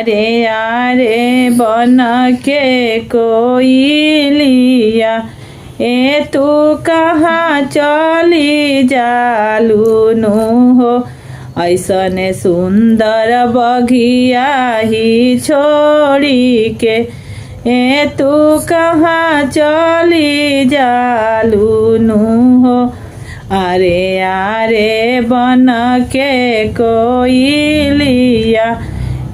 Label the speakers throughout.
Speaker 1: रे यारे बन के कोइलिया ए तू कहाँ चली जालूनु हो। ऐसने सुंदर बघिया ही छोड़ी के ए तू कहाँ चली जालूनु हो। अरे यारे बन के कोइलिया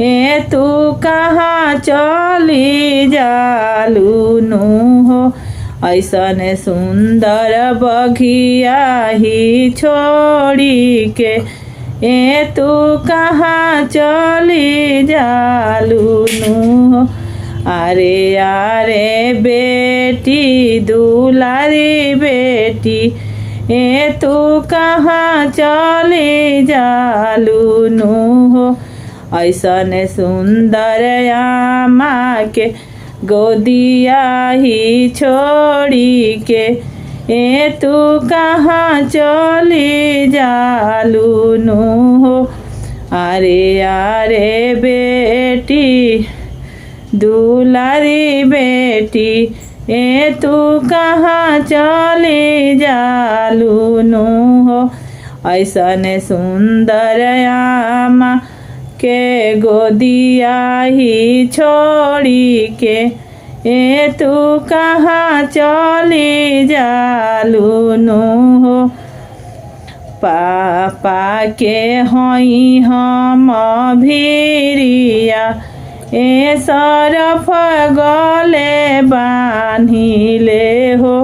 Speaker 1: ए तू कहाँ चली जालूनु हो। ऐसने सुंदर बघिया ही छोड़ी के ए तू कहाँ चली जालूनु हो। अरे यारे बेटी दुलारी बेटी ए तू कहाँ चली जालूनु हो। ऐसने सुंदर आमा के गोदिया ही छोड़ी के ए तू कहाँ चली जालूनु हो। अरे यारे बेटी दुलारी बेटी ए तू कहाँ चली जालूनु हो। ऐसने सुंदर आमा के गोदिया ही छोड़ी के ए तू कहाँ चली जालूनु हो। पापा के हई हम भिरिया ए सरफ गले बान्हिले हो।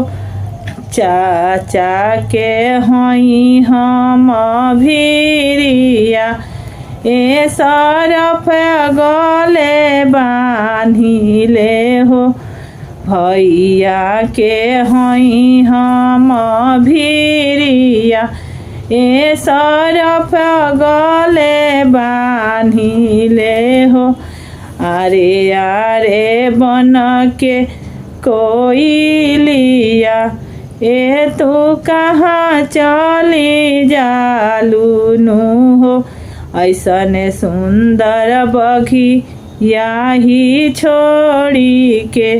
Speaker 1: चाचा के हई हम भिरिया ए सरफ गले बान्हिले हो। भैया के हई हम भिरिया ए सरफ गले बान्हिले हो। अरे यारे बन के कोइलिया ए तू कहाँ चली जालूनु हो। ऐसने सुंदर बघिया ही छोड़ी के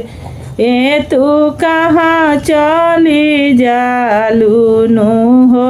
Speaker 1: ए तू कहाँ चली जालूनु हो।